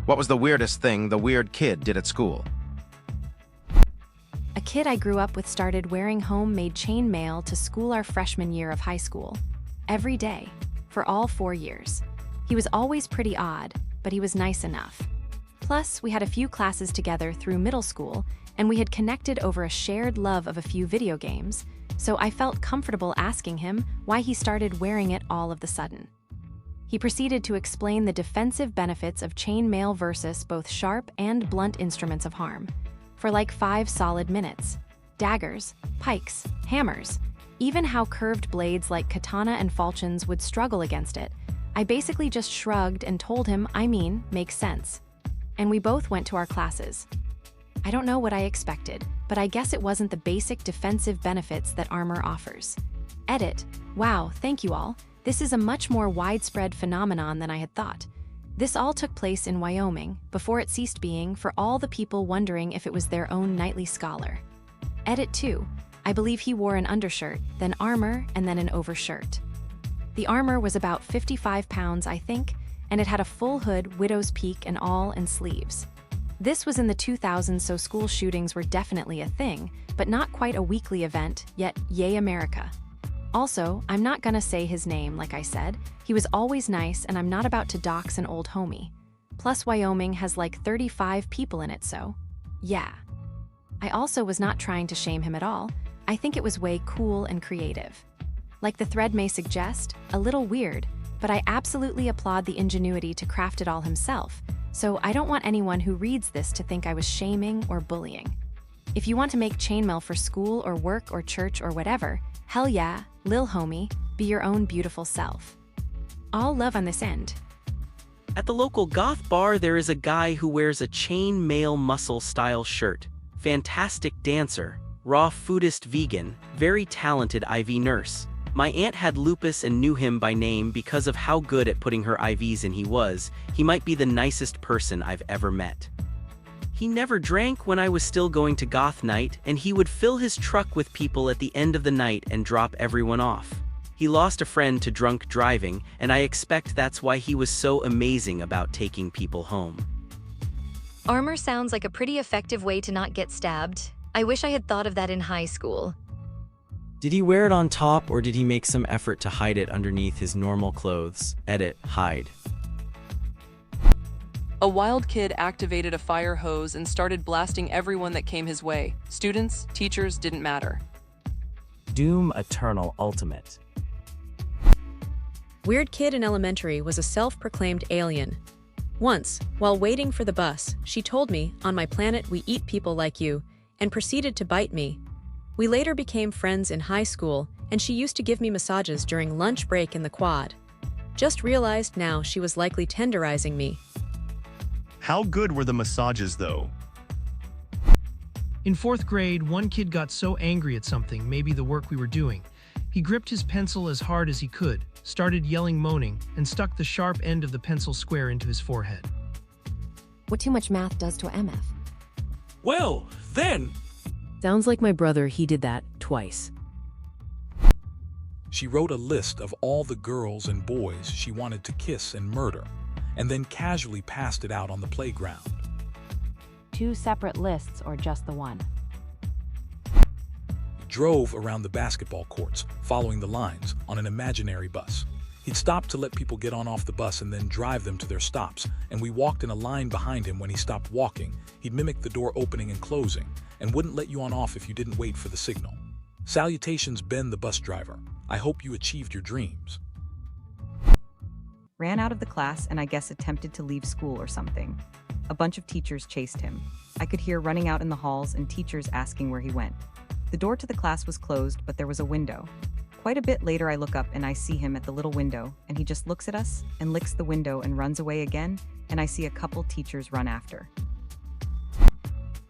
What was the weirdest thing the weird kid did at school? A kid I grew up with started wearing homemade chain mail to school our freshman year of high school. Every day, for all 4 years. He was always pretty odd, but he was nice enough. Plus, we had a few classes together through middle school, and we had connected over a shared love of a few video games, so I felt comfortable asking him why he started wearing it all of the sudden. He proceeded to explain the defensive benefits of chain mail versus both sharp and blunt instruments of harm, for like 5 solid minutes. Daggers, pikes, hammers, even how curved blades like katana and falchions would struggle against it. I basically just shrugged and told him, makes sense. And we both went to our classes. I don't know what I expected, but I guess it wasn't the basic defensive benefits that armor offers. Edit. Wow, thank you all. This is a much more widespread phenomenon than I had thought. This all took place in Wyoming, before it ceased being for all the people wondering if it was their own nightly scholar. Edit 2. I believe he wore an undershirt, then armor, and then an overshirt. The armor was about 55 pounds, I think, and it had a full hood, widow's peak and all, and sleeves. This was in the 2000s, so school shootings were definitely a thing, but not quite a weekly event, yet yay America. Also, I'm not gonna say his name, like I said. He was always nice, and I'm not about to dox an old homie. Plus, Wyoming has like 35 people in it, so yeah. I also was not trying to shame him at all. I think it was way cool and creative. Like the thread may suggest, a little weird, but I absolutely applaud the ingenuity to craft it all himself, so I don't want anyone who reads this to think I was shaming or bullying. If you want to make chainmail for school or work or church or whatever, hell yeah, lil homie, be your own beautiful self. All love on this end. At the local goth bar, there is a guy who wears a chain mail muscle-style shirt. Fantastic dancer, raw foodist vegan, very talented IV nurse. My aunt had lupus and knew him by name because of how good at putting her IVs in he was. He might be the nicest person I've ever met. He never drank when I was still going to goth night, and he would fill his truck with people at the end of the night and drop everyone off. He lost a friend to drunk driving, and I expect that's why he was so amazing about taking people home. Armor sounds like a pretty effective way to not get stabbed. I wish I had thought of that in high school. Did he wear it on top, or did he make some effort to hide it underneath his normal clothes? Edit, hide. A wild kid activated a fire hose and started blasting everyone that came his way. Students, teachers, didn't matter. Doom Eternal Ultimate. Weird kid in elementary was a self-proclaimed alien. Once, while waiting for the bus, she told me, "On my planet we eat people like you," and proceeded to bite me. We later became friends in high school, and she used to give me massages during lunch break in the quad. Just realized now she was likely tenderizing me. How good were the massages, though? In 4th grade, one kid got so angry at something, maybe the work we were doing. He gripped his pencil as hard as he could, started yelling, moaning, and stuck the sharp end of the pencil square into his forehead. What too much math does to a MF. Well, then. Sounds like my brother, he did that twice. She wrote a list of all the girls and boys she wanted to kiss and murder, and then casually passed it out on the playground. 2 separate lists or just the one? He drove around the basketball courts, following the lines, on an imaginary bus. He'd stop to let people get on off the bus and then drive them to their stops, and we walked in a line behind him when he stopped walking. He'd mimic the door opening and closing, and wouldn't let you on off if you didn't wait for the signal. Salutations, Ben the bus driver. I hope you achieved your dreams. Ran out of the class and I guess attempted to leave school or something. A bunch of teachers chased him. I could hear running out in the halls and teachers asking where he went. The door to the class was closed, but there was a window. Quite a bit later I look up and I see him at the little window, and he just looks at us and licks the window and runs away again, and I see a couple teachers run after.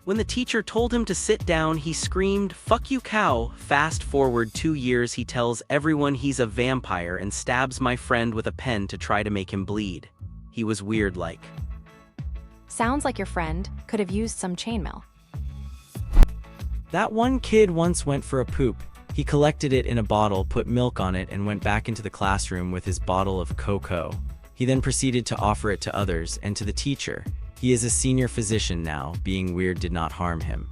When the teacher told him to sit down, he screamed, "Fuck you, cow." Fast forward 2 years, he tells everyone he's a vampire and stabs my friend with a pen to try to make him bleed. He was weird like. Sounds like your friend could have used some chainmail. That one kid once went for a poop. He collected it in a bottle, put milk on it, and went back into the classroom with his bottle of cocoa. He then proceeded to offer it to others and to the teacher. He is a senior physician now. Being weird did not harm him.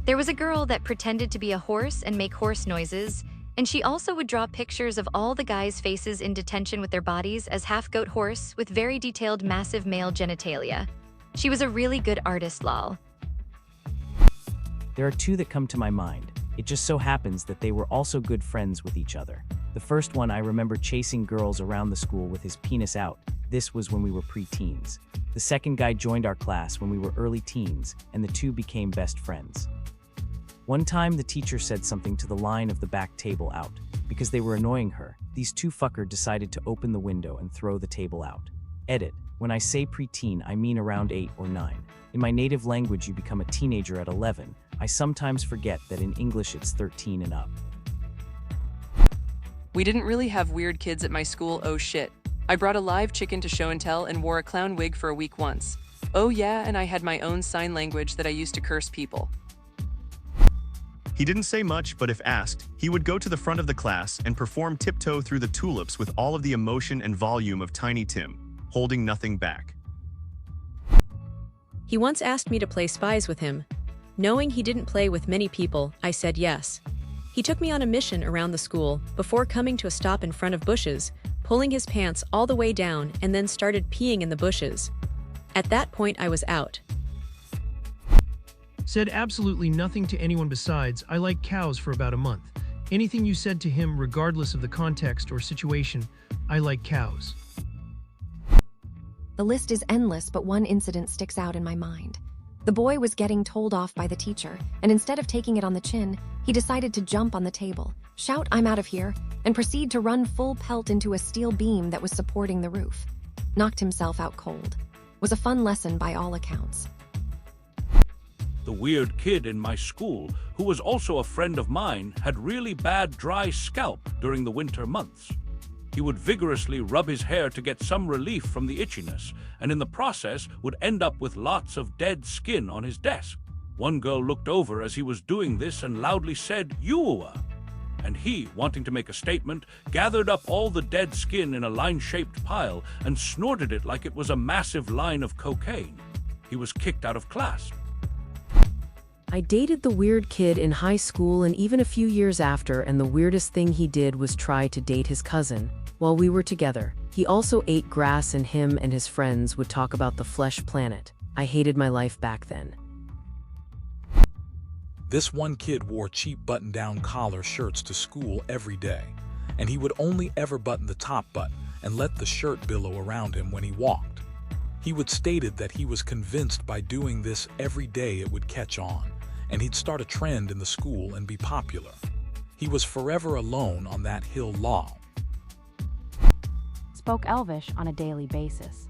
There was a girl that pretended to be a horse and make horse noises, and she also would draw pictures of all the guys' faces in detention with their bodies as half-goat horse with very detailed massive male genitalia. She was a really good artist, lol. There are two that come to my mind. It just so happens that they were also good friends with each other. The first one, I remember chasing girls around the school with his penis out. This was when we were pre-teens. The second guy joined our class when we were early teens, and the two became best friends. One time, the teacher said something to the line of the back table out. Because they were annoying her, these two fuckers decided to open the window and throw the table out. Edit. When I say preteen, I mean around 8 or 9. In my native language, you become a teenager at 11. I sometimes forget that in English it's 13 and up. We didn't really have weird kids at my school, oh shit. I brought a live chicken to show and tell and wore a clown wig for a week once. Oh yeah, and I had my own sign language that I used to curse people. He didn't say much, but if asked, he would go to the front of the class and perform tiptoe through the tulips with all of the emotion and volume of Tiny Tim, holding nothing back. He once asked me to play Spies with him. Knowing he didn't play with many people, I said yes. He took me on a mission around the school before coming to a stop in front of bushes, pulling his pants all the way down and then started peeing in the bushes. At that point, I was out. Said absolutely nothing to anyone besides, I like cows for about a month. Anything you said to him, regardless of the context or situation, I like cows. The list is endless, but one incident sticks out in my mind. The boy was getting told off by the teacher, and instead of taking it on the chin, he decided to jump on the table, shout, "I'm out of here," and proceed to run full pelt into a steel beam that was supporting the roof. Knocked himself out cold. Was a fun lesson by all accounts. The weird kid in my school, who was also a friend of mine, had really bad dry scalp during the winter months. He would vigorously rub his hair to get some relief from the itchiness, and in the process would end up with lots of dead skin on his desk. One girl looked over as he was doing this and loudly said, "Ewa!" And he, wanting to make a statement, gathered up all the dead skin in a line-shaped pile and snorted it like it was a massive line of cocaine. He was kicked out of class. I dated the weird kid in high school and even a few years after, and the weirdest thing he did was try to date his cousin. While we were together, he also ate grass and him and his friends would talk about the flesh planet. I hated my life back then. This one kid wore cheap button-down collar shirts to school every day, and he would only ever button the top button and let the shirt billow around him when he walked. He would stated that he was convinced by doing this every day it would catch on, and he'd start a trend in the school and be popular. He was forever alone on that hill lol. Spoke Elvish on a daily basis.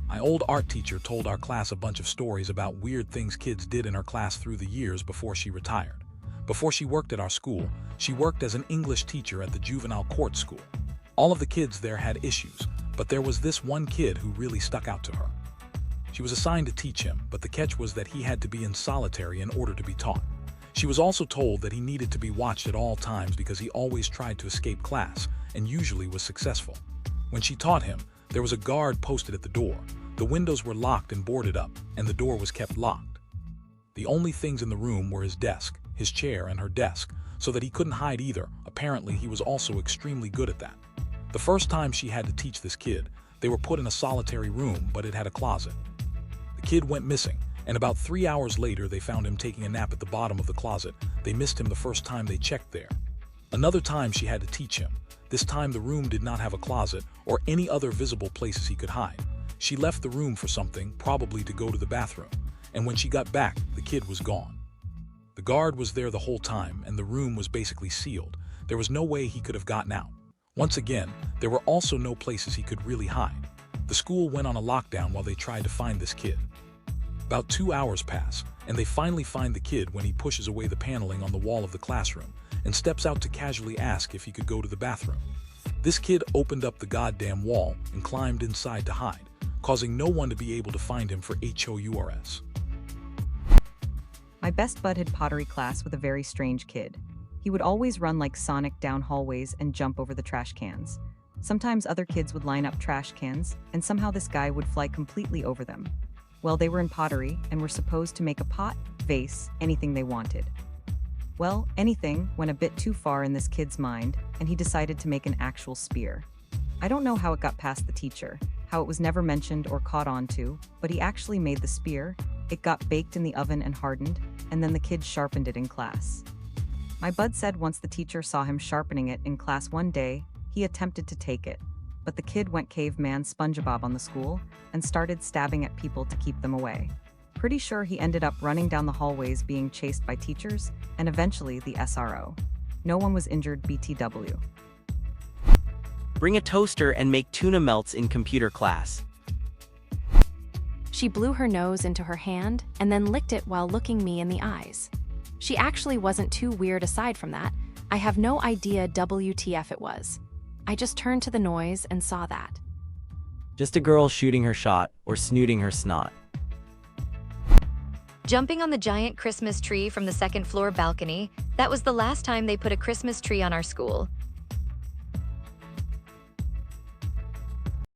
My old art teacher told our class a bunch of stories about weird things kids did in her class through the years before she retired. Before she worked at our school, she worked as an English teacher at the juvenile court school. All of the kids there had issues, but there was this one kid who really stuck out to her. She was assigned to teach him, but the catch was that he had to be in solitary in order to be taught. She was also told that he needed to be watched at all times because he always tried to escape class and usually was successful. When she taught him, there was a guard posted at the door. The windows were locked and boarded up, and the door was kept locked. The only things in the room were his desk, his chair, and her desk, so that he couldn't hide either. Apparently, he was also extremely good at that. The first time she had to teach this kid, they were put in a solitary room, but it had a closet. The kid went missing, and about 3 hours later they found him taking a nap at the bottom of the closet. They missed him the first time they checked there. Another time she had to teach him. This time the room did not have a closet or any other visible places he could hide. She left the room for something, probably to go to the bathroom, and when she got back, the kid was gone. The guard was there the whole time, and the room was basically sealed. There was no way he could have gotten out. Once again, there were also no places he could really hide. The school went on a lockdown while they tried to find this kid. About 2 hours pass, and they finally find the kid when he pushes away the paneling on the wall of the classroom and steps out to casually ask if he could go to the bathroom. This kid opened up the goddamn wall and climbed inside to hide, causing no one to be able to find him for HOURS. My best bud had pottery class with a very strange kid. He would always run like Sonic down hallways and jump over the trash cans. Sometimes other kids would line up trash cans, and somehow this guy would fly completely over them. Well, they were in pottery and were supposed to make a pot, vase, anything they wanted. Well, anything went a bit too far in this kid's mind, and he decided to make an actual spear. I don't know how it got past the teacher, how it was never mentioned or caught on to, but he actually made the spear, it got baked in the oven and hardened, and then the kid sharpened it in class. My bud said once the teacher saw him sharpening it in class one day, he attempted to take it, but the kid went caveman SpongeBob on the school and started stabbing at people to keep them away. Pretty sure he ended up running down the hallways being chased by teachers and eventually the SRO. No one was injured BTW. Bring a toaster and make tuna melts in computer class. She blew her nose into her hand and then licked it while looking me in the eyes. She actually wasn't too weird aside from that. I have no idea WTF it was. I just turned to the noise and saw that. Just a girl shooting her shot or snooting her snot. Jumping on the giant Christmas tree from the second floor balcony, that was the last time they put a Christmas tree on our school.